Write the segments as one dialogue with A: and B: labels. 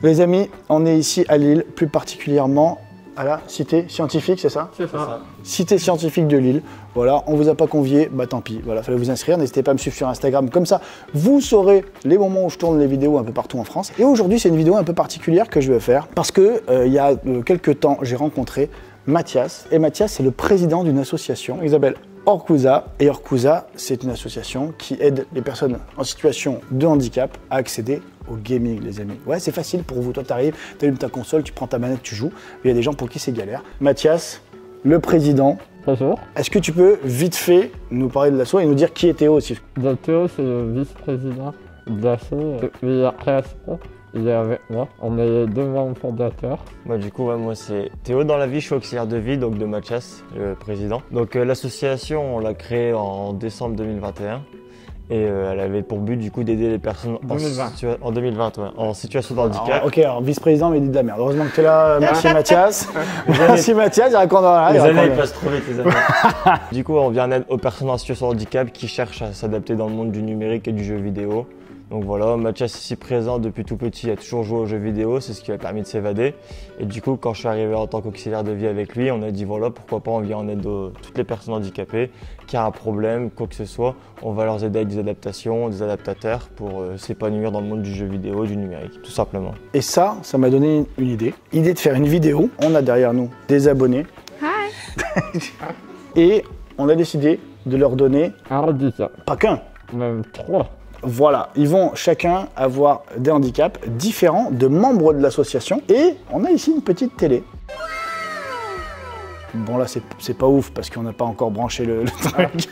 A: Les amis, on est ici à Lille, plus particulièrement à la cité scientifique, c'est ça?
B: C'est ça.
A: Cité scientifique de Lille. Voilà, on vous a pas convié, bah tant pis. Voilà, fallait vous inscrire. N'hésitez pas à me suivre sur Instagram. Comme ça, vous saurez les moments où je tourne les vidéos un peu partout en France. Et aujourd'hui, c'est une vidéo un peu particulière que je vais faire parce que il y a quelques temps, j'ai rencontré Mathias. Et Mathias, c'est le président d'une association qui s'appelle Orkuza. Et Orkuza, c'est une association qui aide les personnes en situation de handicap à accéder au gaming, les amis. Ouais, c'est facile pour vous. Toi, t'arrives, t'allumes ta console, tu prends ta manette, tu joues. Il y a des gens pour qui c'est galère. Mathias, le président.
B: Bonjour.
A: Est-ce que tu peux vite fait nous parler de l'asso et nous dire qui est Théo aussi?
B: Théo, c'est le vice-président de l'asso depuis la création. Il est avec moi. On est les 2 membres fondateurs.
C: Moi du coup, moi c'est Théo dans la vie, je suis auxiliaire de vie, donc de Mathias, le président. Donc l'association, on l'a créée en décembre 2021. Et elle avait pour but du coup d'aider les personnes en 2020, ouais, en situation de handicap.
A: Alors, ok, alors vice-président, mais il dit de la merde. Heureusement que tu es là, merci Mathias. Merci Mathias, il raconte dans la
C: Les années passent trop vite, les années. Du coup, on vient en aide aux personnes en situation de handicap qui cherchent à s'adapter dans le monde du numérique et du jeu vidéo. Donc voilà, Mathias ici présent depuis tout petit, il a toujours joué aux jeux vidéo, c'est ce qui lui a permis de s'évader. Et du coup, quand je suis arrivé en tant qu'auxiliaire de vie avec lui, on a dit voilà, pourquoi pas on vient en aide à toutes les personnes handicapées qui ont un problème, quoi que ce soit, on va leur aider avec des adaptations, des adaptateurs pour s'épanouir dans le monde du jeu vidéo, du numérique, tout simplement. Et ça m'a donné une idée. Idée de faire une vidéo, on a derrière nous des abonnés. Hi. Et on a décidé de leur donner
B: un handicap.
A: Pas qu'un.
B: Même 3.
A: Voilà, ils vont chacun avoir des handicaps différents de membres de l'association. Et on a ici une petite télé. Bon là c'est pas ouf parce qu'on n'a pas encore branché le truc.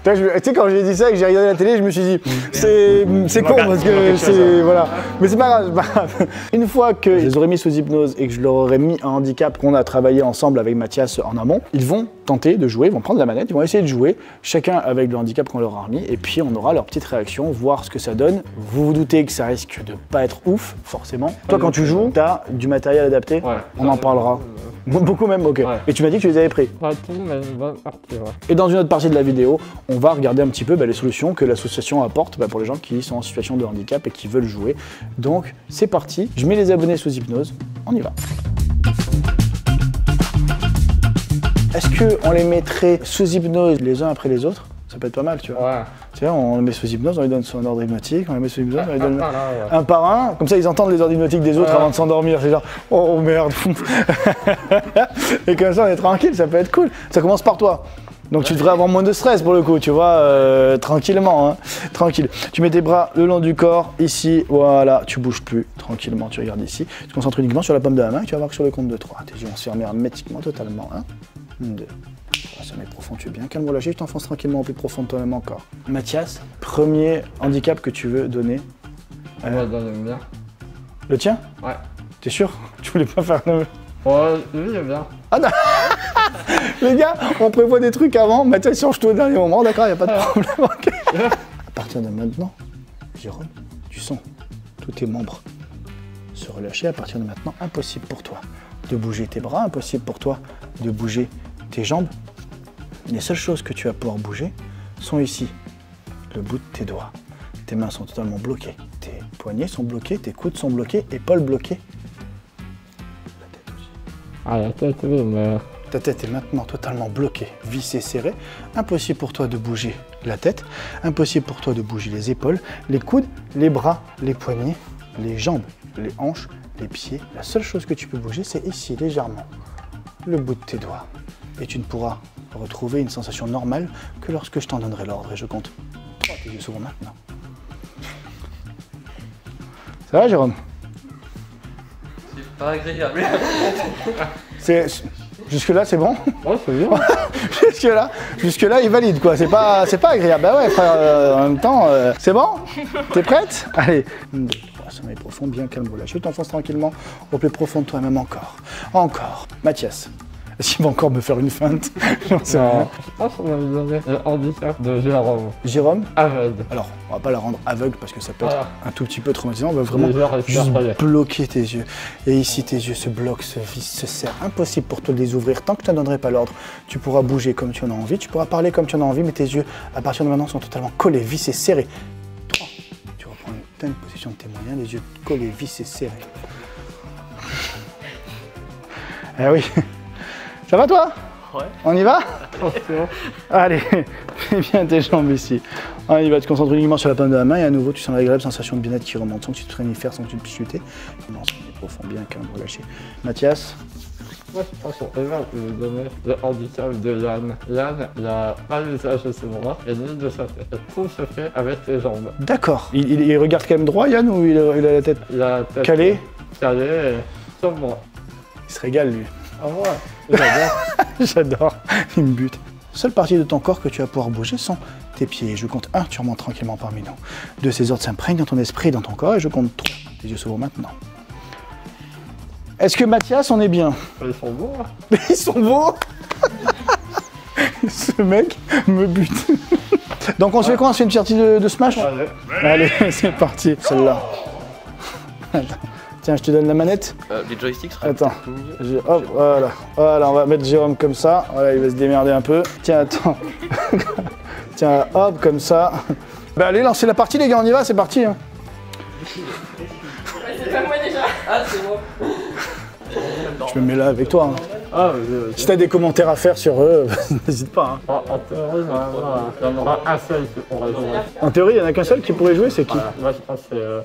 A: Tu sais quand j'ai dit ça et que j'ai regardé la télé, je me suis dit c'est con parce que c'est voilà. Mais c'est pas grave. Une fois que je les aurais mis sous hypnose et que je leur aurais mis un handicap qu'on a travaillé ensemble avec Mathias en amont, ils vont tenter de jouer, ils vont prendre la manette, ils vont essayer de jouer, chacun avec le handicap qu'on leur a remis, et puis on aura leur petite réaction, voir ce que ça donne. Vous vous doutez que ça risque de pas être ouf, forcément. Toi quand tu joues, t'as du matériel adapté,
B: ouais,
A: on en parlera. Beaucoup même, ok. Ouais. Et tu m'as dit que tu les avais pris.
B: Pas tout, mais une bonne partie, ouais.
A: Et dans une autre partie de la vidéo, on va regarder un petit peu les solutions que l'association apporte pour les gens qui sont en situation de handicap et qui veulent jouer. Donc c'est parti, je mets les abonnés sous hypnose, on y va. Est-ce qu'on les mettrait sous hypnose les uns après les autres? Ça peut être pas mal, tu vois.
B: Ouais.
A: Tu vois, on les met sous hypnose, on lui donne son ordre hypnotique, on les met sous hypnose, on lui donne un par un. Comme ça, ils entendent les ordres hypnotiques des autres avant de s'endormir. C'est genre, oh merde. Et comme ça, on est tranquille, ça peut être cool. Ça commence par toi. Donc tu devrais avoir moins de stress pour le coup, tu vois, tranquillement, hein, tranquille. Tu mets tes bras le long du corps, ici, voilà, tu bouges plus, tranquillement, tu regardes ici. Tu te concentres uniquement sur la paume de la main et tu vas voir que sur le compte de 3. Tes yeux vont se fermer hermétiquement, totalement. 1, 2. Sommeil profond, tu es bien calme, relâché, je t'enfonce tranquillement au plus profond de toi-même encore. Mathias, premier handicap que tu veux donner.
B: On va donner le mien.
A: Le tien?
B: Ouais.
A: T'es sûr? Tu voulais pas faire le...
B: Ouais, lui il est bien.
A: Ah non. Les gars, on prévoit des trucs avant, Mathias change tout au dernier moment, d'accord, y a pas de problème. Okay. À partir de maintenant, Jérôme, tu sens tous tes membres se relâcher. À partir de maintenant, impossible pour toi de bouger tes bras, impossible pour toi de bouger tes jambes. Les seules choses que tu vas pouvoir bouger sont ici, le bout de tes doigts. Tes mains sont totalement bloquées, tes poignets sont bloqués, tes coudes sont bloqués, épaules bloquées. La tête aussi.
B: Ah, la tête, oui, mais...
A: Ta tête est maintenant totalement bloquée, vissée, serrée. Impossible pour toi de bouger la tête, impossible pour toi de bouger les épaules, les coudes, les bras, les poignets, les jambes, les hanches, les pieds. La seule chose que tu peux bouger, c'est ici, légèrement, le bout de tes doigts. Et tu ne pourras retrouver une sensation normale que lorsque je t'en donnerai l'ordre. Et je compte 3 tes yeux s'ouvrent maintenant. Ça va, Jérôme?
D: C'est pas agréable.
A: Jusque-là, c'est bon?
B: Ouais, c'est bien.
A: Jusque-là, il valide, quoi. C'est pas agréable. Bah ouais, frère, en même temps, c'est bon? T'es prête? Allez. 1, 2, 3, sommeil profond, bien calme, relâché. Tu t'enfonces tranquillement au plus profond de toi-même encore. Encore. Mathias. Est-ce qu'il va encore me faire une feinte? J'en sais rien.
B: Je pense qu'on va lui donner le handicap de Jérôme.
A: Jérôme?
B: Aveugle.
A: Alors, on va pas la rendre aveugle parce que ça peut être un tout petit peu traumatisant. On va vraiment juste
B: juste
A: bloquer tes yeux. Et ici, tes yeux se bloquent, se vissent, se serrent. Impossible pour toi de les ouvrir tant que tu ne donnerais pas l'ordre. Tu pourras bouger comme tu en as envie, tu pourras parler comme tu en as envie, mais tes yeux, à partir de maintenant, sont totalement collés, vissés, serrés. 3. Tu reprends une obtiens une position de tes moyens, les yeux collés, vissés, serrés. Eh oui. Ça va toi?
D: Ouais.
A: On y va? Allez, fais bien tes jambes ici. On y va, tu te concentres uniquement sur la paume de la main et à nouveau tu sens l'agréable sensation de bien-être qui remonte sans que tu te rénifères, sans que tu te pichoutes. Non, c'est profond, bien calme, relâché. Mathias?
B: Moi, je pense qu'on va lui donner le handicap de Yann. Yann, il a pas l'usage de ses bras et ni de sa tête. Tout se fait avec les jambes.
A: D'accord. Il regarde quand même droit, Yann, ou il a la tête
B: Il a la tête
A: calée?
B: Calée et sur moi.
A: Il se régale, lui.
B: Ah ouais, j'adore.
A: J'adore, il me bute. Seule partie de ton corps que tu vas pouvoir bouger sont tes pieds. Je compte 1, tu remontes tranquillement parmi nous. 2, ces ordres s'imprègnent dans ton esprit et dans ton corps. Et je compte 3, tes yeux s'ouvrent maintenant. Est-ce que Mathias, on est bien?
B: Ils sont beaux. Hein.
A: Ils sont beaux. Ce mec me bute. Donc on se fait quoi? On se fait une partie de Smash?
B: Allez.
A: Allez, c'est parti. Celle-là. Attends. Tiens, je te donne la manette.
D: Les joysticks seraient
A: Attends,
D: peut-être mieux.
A: hop, voilà. Voilà, on va mettre Jérôme comme ça. Voilà, il va se démerder un peu. Tiens, attends. Tiens, hop, comme ça. Bah allez, lancez la partie les gars, on y va, c'est parti. Hein.
E: C'est pas moi déjà.
D: Ah, c'est moi.
A: Je me mets là avec toi. Hein.
B: Ah,
A: Si t'as des commentaires à faire sur eux, n'hésite pas. Hein.
B: en théorie, normalement, il y en aura un seul qui pourra jouer.
A: En théorie, il n'y en a qu'un seul qui pourrait jouer, c'est qui?
B: Voilà. Moi, je pense que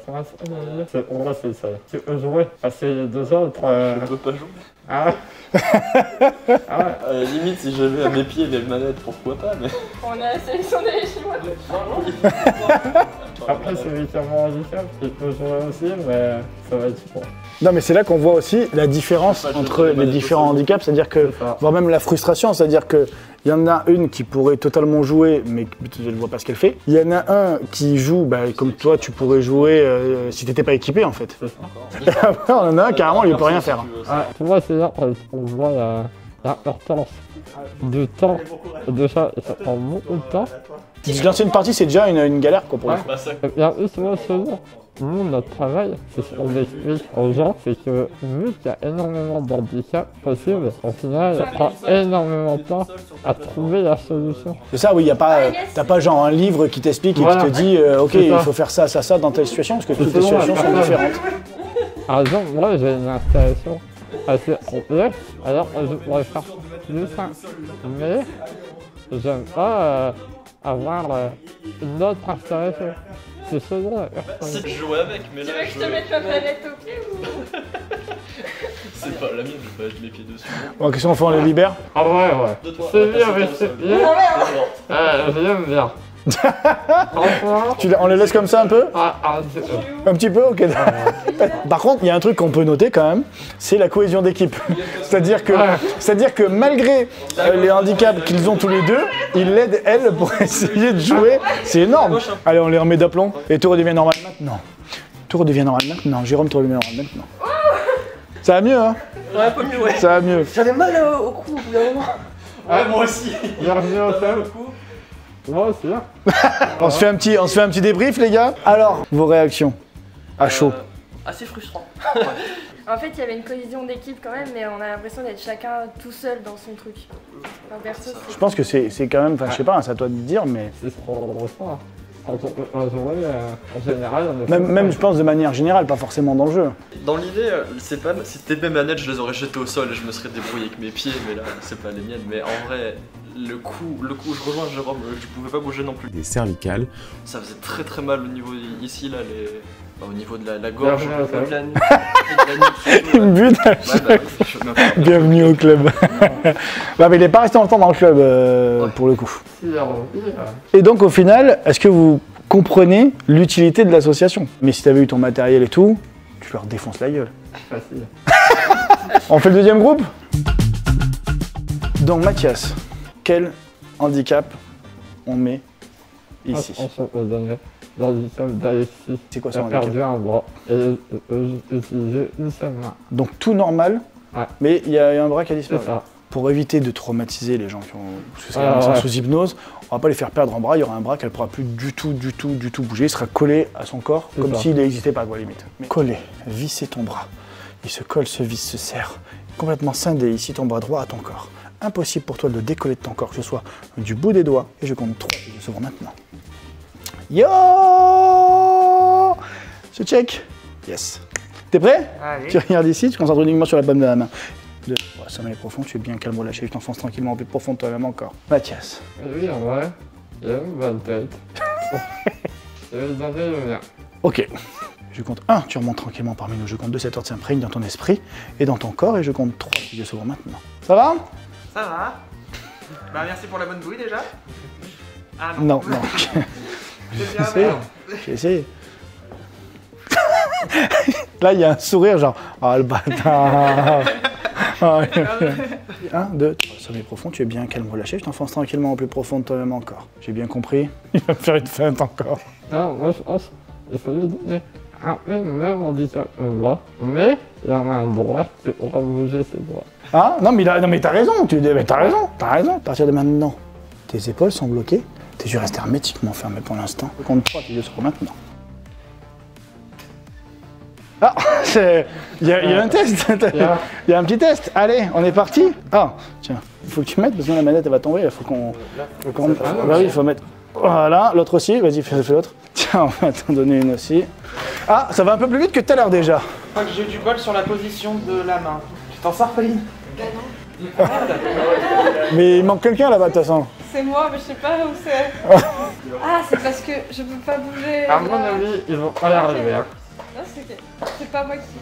B: c'est on va c'est le seul. Tu peux jouer. Parce que les deux autres.
F: Je peux pas jouer.
B: Ah ouais.
F: Limite, si j'avais à mes pieds les manettes, pourquoi pas, mais.
E: On a la sélection des Chinois.
B: Après, celui qui a mon handicap, il peut jouer aussi, mais ça va être fort.
A: Non, mais c'est là qu'on voit aussi la différence entre les différents handicaps, c'est-à-dire que, voire même la frustration, c'est-à-dire que il y en a une qui pourrait totalement jouer, mais je ne vois pas ce qu'elle fait. Il y en a un qui joue, bah, comme toi, tu pourrais jouer si tu n'étais pas équipé, en fait. Et après, on en a un, carrément, il ne peut rien faire.
B: Ah, pour moi, c'est là qu'on voit l'importance du temps. Déjà, ça prend beaucoup de temps.
A: Si lancer une partie, c'est déjà une galère, quoi, pour le coup.
B: Il y a une seule chose. Nous, notre travail, c'est ce qu'on explique aux gens, c'est que vu qu'il y a énormément d'handicaps possibles, au final, ça prend énormément de temps à trouver la solution.
A: C'est ça, oui, il y a pas, t'as pas genre un livre qui t'explique et
B: Voilà.
A: qui te dit, ok,
B: C'est ça.
A: il faut faire ça, ça, ça dans telle situation, parce que toutes les
B: selon la
A: situations sont
B: personne.
A: différentes.
B: Par exemple, moi, j'ai une installation assez complexe, alors je pourrais faire plus simple. Mais j'aime pas avoir une autre installation. C'est selon la personne.
F: Si je jouais avec, mais
E: Tu
F: là.
E: veux que je te mette ma planète au pied ou...
F: C'est pas la mienne, je vais pas mettre les pieds dessus.
A: Bon, qu'est-ce qu'on fait, on les libère?
B: Ah ouais. C'est bien avec ses pieds. J'aime bien. Franchement.
A: On les laisse comme ça un peu?
B: C'est ça.
A: Un petit peu, ok. Par contre, il y a un truc qu'on peut noter quand même, c'est la cohésion d'équipe. C'est-à-dire que malgré les handicaps qu'ils ont tous les deux, ils l'aident elle pour essayer de jouer. C'est énorme. Allez, on les remet d'aplomb. Et tout redevient normal maintenant. Tout redevient normal maintenant. Jérôme, tout redevient normal maintenant. Ça va mieux, hein?
D: Ouais, un peu mieux, ouais.
A: Ça va mieux.
D: J'avais mal au cou au bout d'un moment.
F: Ouais, moi aussi.
B: Bienvenue au thème. Moi aussi.
A: On se fait un petit débrief, les gars. Alors, vos réactions à chaud.
D: Assez frustrant.
E: En fait, il y avait une cohésion d'équipe quand même, mais on a l'impression d'être chacun tout seul dans son truc. Enfin, perso,
A: Je pense que c'est quand même, enfin, je sais pas, c'est à toi de dire, mais
B: C'est ce qu'on ressent. Quand on peut pas jouer, en général, on est
A: même je pense de manière générale, pas forcément dans le jeu.
F: Dans l'idée, c'est pas. Si c'était mes manettes, je les aurais jetées au sol et je me serais débrouillé avec mes pieds, mais là, c'est pas les miennes. Mais en vrai, le coup, je rejoins Jérôme, je pouvais pas bouger non plus.
G: Des cervicales.
F: Ça faisait très très mal au niveau ici, là, au niveau de la gorge.
B: Bienvenue au club.
F: de la nuque, et de la nuque surtout,
A: Une
F: ouais.
A: butte.
F: Ouais, bah oui, je me parle.
A: Bienvenue au club. Bah, mais il est pas resté longtemps dans le club pour le coup.
B: si envie.
A: Et donc au final, est-ce que vous comprenez l'utilité de l'association? Mais si t'avais eu ton matériel et tout, tu leur défonces la gueule.
B: Facile.
A: On fait le deuxième groupe? Donc Mathias, quel handicap on met ici?
B: On peut donner l'handicap d'Alexis.
A: C'est quoi
B: Il
A: son
B: a
A: handicap?
B: perdu un bras et utiliser une seule main.
A: Donc tout normal,
B: Ouais.
A: mais il y a un bras qui a disparu.
B: C'est ça.
A: Pour éviter de traumatiser les gens qui sont
B: Ouais.
A: sous hypnose, on va pas les faire perdre un bras, il y aura un bras qu'elle pourra plus du tout bouger, il sera collé à son corps,
B: C'est
A: comme
B: ça.
A: s'il n'existait pas, quoi, limite. Mais collé, visser ton bras. Il se colle, se visse, se serre. Complètement scindé ici ton bras droit à ton corps. Impossible pour toi de le décoller de ton corps, que ce soit du bout des doigts. Et je compte 3, et je s'ouvre maintenant. Yo! C'est check. Yes. T'es prêt?
G: Allez.
A: Tu regardes ici, tu te concentres uniquement sur la paume de la main. 2, 3, sommeil profond, tu es bien calme, relâché, tu t'enfonces tranquillement en plus profond de toi-même encore. Mathias.
B: Oui, en vrai, il a une bonne tête. Je vais lui donner le mien.
A: Ok. Je compte 1, tu remontes tranquillement parmi nous. Je compte 2, cet ordre s'imprègne dans ton esprit et dans ton corps. Et je compte 3, tu te sauves maintenant. Ça va?
G: Ça va. Bah merci pour la bonne bouille déjà. Ah
A: Non, non.
G: C'est
A: J'ai
G: bien
A: essayé. J'ai essayé. Là, il y a un sourire genre, oh le bâtard. 1, 2, 3, sommeil profond, tu es bien calme, relâché, je t'enfonce tranquillement au plus profond de toi-même encore. J'ai bien compris. Il va me faire une feinte encore.
B: Non, moi je pense qu'il faut lui donner un peu même handicap au bras, mais il en a un droit, c'est pour bouger ses bras.
A: Ah, non, mais t'as raison, t'as raison. À partir de maintenant, tes épaules sont bloquées, tes yeux restent hermétiquement fermés pour l'instant. Je compte 3, tes yeux seront maintenant. Ah, il y a un test, il y a un petit test. Allez, on est parti. Ah, tiens, il faut que tu mettes, parce que la manette elle va tomber, il faut qu'on... Bah oui, il faut mettre... Voilà, l'autre aussi, vas-y, fais l'autre. Tiens, on va t'en donner une aussi. Ah, ça va un peu plus vite que tout à l'heure déjà.
G: Je crois que j'ai eu du bol sur la position de la main. Tu t'en sors, Pauline?
E: Bah non.
A: Mais il manque quelqu'un là-bas de toute façon.
H: C'est moi, mais je sais pas où c'est. Ah, c'est parce que je peux pas bouger.
B: À mon avis, ils vont pas y arriver. Hein.
H: Non, c'est pas moi qui suis.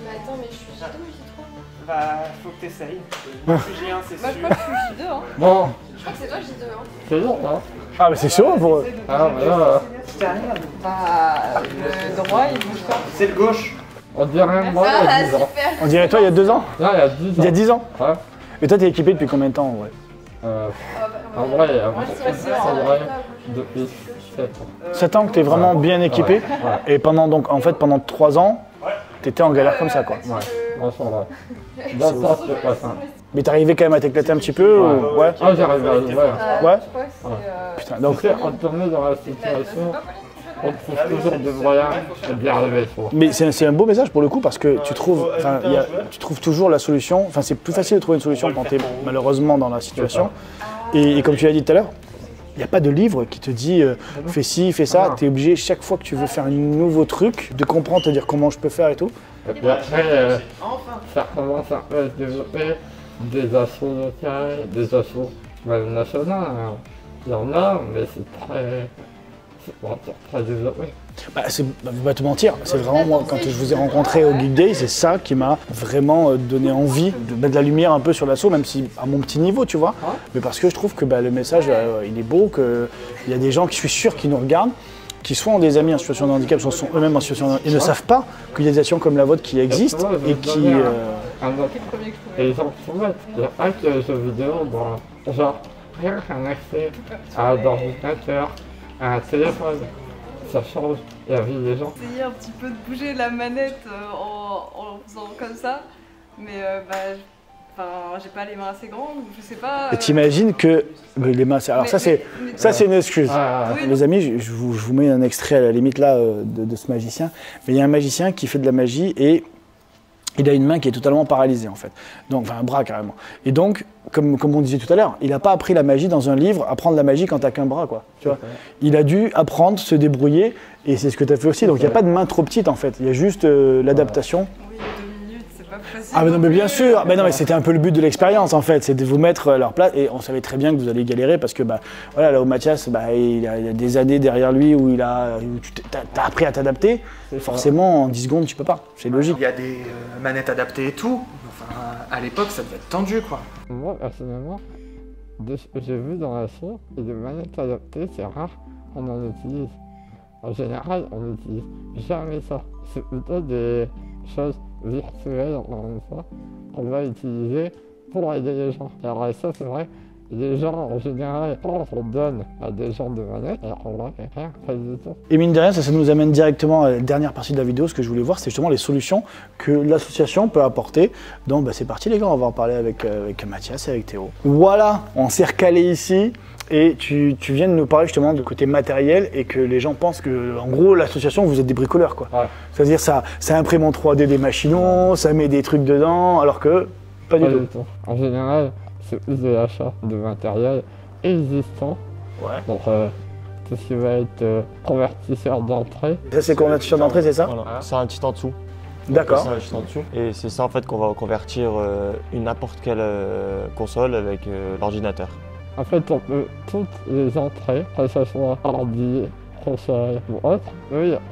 E: Mais attends, mais je suis J2 ou J3?
G: Bah, faut que t'essayes. Moi, je suis J1, c'est
H: Bah, je
G: sûr.
H: crois que je suis J2, hein.
B: Bon,
E: Je crois que c'est toi J2, hein.
B: c'est bon, hein.
A: Ah, mais c'est sûr pour eux.
B: Ah, mais là,
H: Bah, le droit, il bouge pas.
G: C'est le gauche.
B: on dirait moi il y a 10 ans.
E: super.
A: On dirait toi il y a 2 ans.
B: Non, il y a 10 ans.
A: Il y a 10 ans.
B: Ouais.
A: Et toi t'es équipé depuis combien de temps en vrai?
B: En vrai,
E: Moi, je dirais c'est
B: en vrai,
E: ça.
B: depuis 7 ans.
A: 7 ans que t'es vraiment bien équipé.
B: Ouais.
A: Et pendant 3 ans, t'étais en galère comme ça quoi.
B: Ouais, moi je vrai. Dans ça, c'est pas simple.
A: Mais t'arrivais quand même à t'éclater un petit peu ou... Ouais.
B: Ah, j'arrive à l'ouvrir.
A: Ouais.
H: Je crois que c'est.
A: Putain, donc...
B: Tu sais, quand on est dans la situation, on trouve toujours des moyens d'y arriver, je trouve.
A: Mais c'est un beau message pour le coup parce que tu trouves, tu trouves toujours la solution. Enfin, c'est plus facile de trouver une solution quand tu es malheureusement dans la situation. Et comme tu l'as dit tout à l'heure, il n'y a pas de livre qui te dit fais ci, fais ça. Tu es obligé chaque fois que tu veux faire un nouveau truc de comprendre, te dire comment je peux faire et tout.
B: Et puis après, ça commence un peu à se développer des assauts locaux, des assauts même nationaux. Hein. Il y en a, mais c'est très développé.
A: Bah, je vais pas te mentir, c'est vraiment moi, quand je vous ai rencontré au Geek Day, c'est ça qui m'a vraiment donné envie de mettre de la lumière un peu sur l'assaut, même si à mon petit niveau, tu vois. Mais parce que je trouve que le message, il est beau, qu'il y a des gens qui, je suis sûr, qui nous regardent, qui soit ont des amis en situation de handicap, soit sont eux-mêmes en situation de handicap, et ne savent pas qu'il y a des actions comme la vôtre qui existent et qui...
B: Et les gens qui sont bêtes. Il y a pas que les jeux vidéo, bon, genre, rien qu'un accès à un ordinateur, à un téléphone, ça change la vie des gens.
H: J'ai essayé un petit peu de bouger la manette en faisant comme ça, mais j'ai pas les mains assez grandes, ou je sais pas.
A: Et t'imagines que les mains... Alors ça c'est une excuse.
H: Oui,
A: Les amis, je vous mets un extrait à la limite là de ce magicien. Mais il y a un magicien qui fait de la magie et il a une main qui est totalement paralysée en fait. Donc, enfin un bras carrément. Et donc, comme on disait tout à l'heure, il n'a pas appris la magie dans un livre, apprendre la magie quand t'as qu'un bras quoi. Tu vois. Il a dû apprendre, se débrouiller et c'est ce que tu as fait aussi. Donc il n'y a pas de main trop petite en fait. Il y a juste l'adaptation.
H: Oui, 2 minutes, c'est pas facile.
A: Ah mais non mais bien sûr, mais non mais c'était un peu le but de l'expérience en fait, c'est de vous mettre à leur place et on savait très bien que vous allez galérer parce que voilà là où Mathias il a des années derrière lui où t'as appris à t'adapter, forcément en 10 secondes tu peux pas, c'est logique.
G: Il y a des manettes adaptées et tout. Enfin, à l'époque, ça devait être tendu quoi.
B: Moi, personnellement, de ce que j'ai vu dans la série, les manettes adaptées, c'est rare qu'on en utilise. En général, on n'utilise jamais ça. C'est plutôt des choses virtuelles, encore une fois, qu'on va utiliser pour aider les gens. Alors ça, c'est vrai, les gens, en général, on donne à des gens de manettes, alors qu'on va rien, pas du tout.
A: Et mine de rien, ça nous amène directement à la dernière partie de la vidéo. Ce que je voulais voir, c'est justement les solutions que l'association peut apporter. Donc c'est parti les gars, on va en parler avec Mathias et avec Théo. Voilà, on s'est recalé ici. Et tu viens de nous parler justement du côté matériel et que les gens pensent que, en gros, l'association, vous êtes des bricoleurs, quoi. Ouais. C'est-à-dire ça imprime en 3D des machinons, ça met des trucs dedans, alors que pas du tout.
B: En général, c'est plus de l'achat de matériel existant.
A: Ouais.
B: Donc, tout ce qui va être convertisseur d'entrée.
A: Ça, c'est convertisseur d'entrée, c'est ça?
C: Voilà. C'est un petit en dessous.
A: D'accord.
C: C'est un petit en dessous. Et c'est ça en fait qu'on va convertir une n'importe quelle console avec l'ordinateur.
B: En fait, on peut toutes les entrées, que ce soit ordi, console ou autre,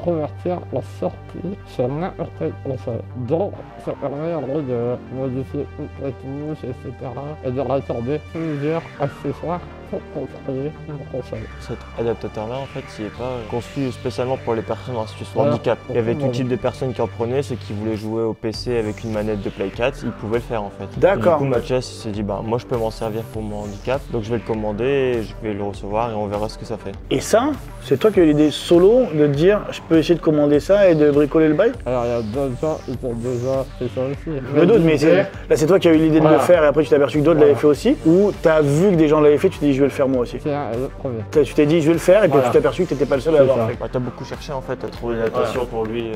B: convertir la sortie sur n'importe quelle console. Donc, ça permet en gros de modifier toutes les touches, etc. et de raccorder plusieurs accessoires pour construire une console.
C: Cet adaptateur-là, en fait, il n'est pas conçu spécialement pour les personnes en situation de handicap. Il y avait tout type de personnes qui en prenaient, ceux qui voulaient jouer au PC avec une manette de Play 4, ils pouvaient le faire en fait.
A: D'accord.
C: Du coup, Mathias s'est dit, bah, moi je peux m'en servir pour mon handicap, donc je vais le commander, et je vais le recevoir et on verra ce que ça fait.
A: Et ça, c'est toi qui as eu l'idée solo de dire je peux essayer de commander ça et de bricoler le bail?
B: Alors, il y a d'autres gens qui ont déjà fait ça aussi.
A: Je me doute, mais là c'est toi qui as eu l'idée de le faire et après tu t'es aperçu que d'autres l'avaient fait aussi? Ou tu as vu que des gens l'avaient fait, tu t'es dit je vais le faire moi aussi?
B: C'est le premier.
A: Tu t'es dit je vais le faire et puis tu t'es aperçu que tu n'étais pas le seul à l'avoir fait.
C: Bah, t'as beaucoup cherché en fait, t'as trouvé une adaptation pour lui,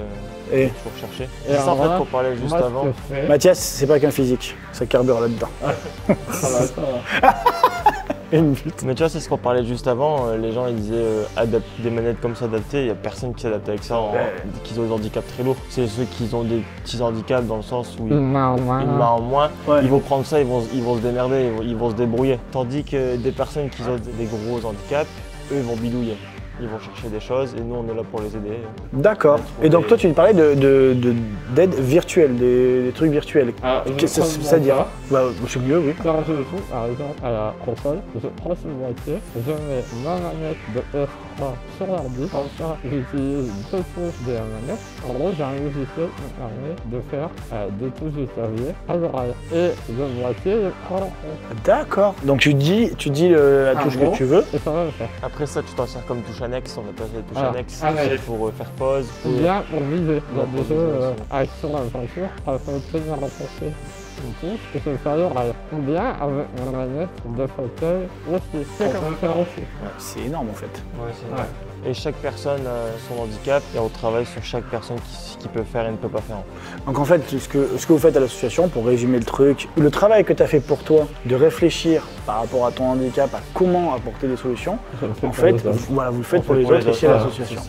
A: Et
C: toujours cherché.
B: Et
C: C'est ça en
B: alors
C: fait qu'on parlait juste
B: moi, ce
C: avant.
B: que je fais-
A: Mathias, c'est pas qu'un physique, ça carbure là-dedans.
B: Ça va.
A: Une pute.
C: Mais tu vois, c'est ce qu'on parlait juste avant, les gens ils disaient des manettes comme ça adaptées, il n'y a personne qui s'adapte avec ça, qui ont des handicaps très lourds. C'est ceux qui ont des petits handicaps dans le sens où
B: Une main en
C: une
B: main.
C: main en moins,
A: Ouais.
C: ils vont prendre ça, ils vont se démerder, ils vont se débrouiller. Tandis que des personnes qui ont des gros handicaps, eux ils vont bidouiller. Ils vont chercher des choses et nous on est là pour les aider.
A: D'accord. Et donc toi tu me parlais d'aide virtuelle, des trucs virtuels. Qu'est-ce que ça veut dire? Bah, c'est mieux, oui.
B: Quand je joue par exemple à la console, je prends ce boîtier, je mets ma manette de PS3 sur l'ordi, comme ça j'utilise deux touches de la manette. En gros j'ai un logiciel qui me permet de faire des touches de clavier à l'oreille. Et le boîtier je prends en compte.
A: D'accord. Donc tu dis la touche que tu veux.
B: Et ça va le faire.
C: Après ça, tu t'en sers comme touche annexe, on appelle ça touche
B: Ah,
C: annexe,
B: annexe.
C: c'est pour faire pause.
B: Ou bien pour viser. Dans
C: pour
B: des jeux
C: viser aussi.
B: action aventure, ça peut tenir la portée. Et je vais faire l'oreille. Ou bien avec ma manette de fauteuil aussi. C'est comme le faire aussi.
A: C'est énorme en fait.
C: Ouais, c'est vrai. Et chaque personne a son handicap et on travaille sur chaque personne qui peut faire et ne peut pas faire.
A: Donc en fait, ce que vous faites à l'association, pour résumer le truc, le travail que tu as fait pour toi, de réfléchir par rapport à ton handicap, à comment apporter des solutions, en fait, vous le faites pour les autres ici à l'association.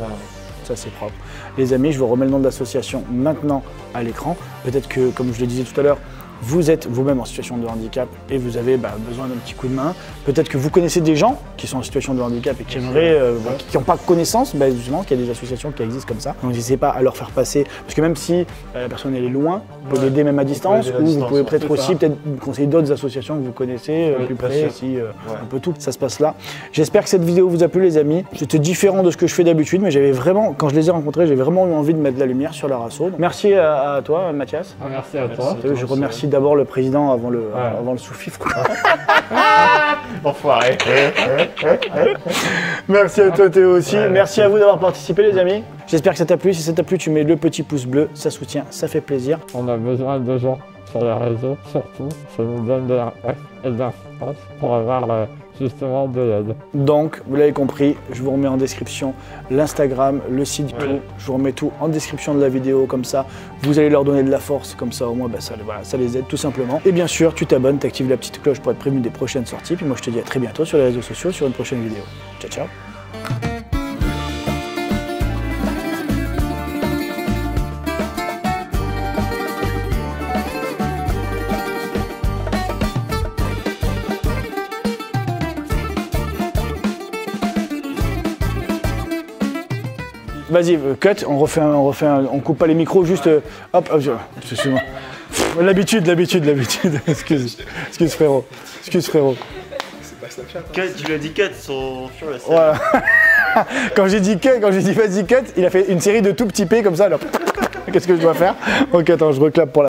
A: Ça c'est propre. Les amis, je vous remets le nom de l'association maintenant à l'écran. Peut-être que, comme je le disais tout à l'heure, vous êtes vous-même en situation de handicap et vous avez besoin d'un petit coup de main. Peut-être que vous connaissez des gens qui sont en situation de handicap et qui aimeraient, qui n'ont pas connaissance, justement, qu'il y a des associations qui existent comme ça. Donc n'hésitez pas à leur faire passer, parce que même si la personne elle est loin, vous pouvez l'aider même à distance, ou vous pouvez peut-être aussi conseiller d'autres associations que vous connaissez plus près, si un peu tout. Ça se passe là. J'espère que cette vidéo vous a plu, les amis. C'était différent de ce que je fais d'habitude, mais j'avais vraiment, quand je les ai rencontrés, j'ai vraiment eu envie de mettre de la lumière sur leur asso. Donc, merci à toi, Mathias.
B: Merci à toi.
A: Je remercie d'abord le président avant le sous-fif.
C: Enfoiré.
A: Merci à toi Théo aussi. Merci à vous d'avoir participé, les amis. J'espère que ça t'a plu. Si ça t'a plu, tu mets le petit pouce bleu, ça soutient, ça fait plaisir.
B: On a besoin de gens sur les réseaux, surtout, ça nous donne de l'impact et de l'influence pour avoir justement de l'aide.
A: Donc, vous l'avez compris, je vous remets en description l'Instagram, le site, tout. Je vous remets tout en description de la vidéo, comme ça, vous allez leur donner de la force, comme ça au moins ça les aide tout simplement. Et bien sûr, tu t'abonnes, tu actives la petite cloche pour être prévenu des prochaines sorties. Puis moi, je te dis à très bientôt sur les réseaux sociaux, sur une prochaine vidéo. Ciao, ciao. Vas-y, cut, on coupe pas les micros, juste hop, excuse-moi. L'habitude. Excuse frérot. C'est pas Snapchat.
C: Cut, tu lui as dit cut sur la scène.
A: Voilà. Quand j'ai dit vas-y cut, il a fait une série de tout petits P comme ça. Alors, qu'est-ce que je dois faire? Ok, attends, je reclape pour la.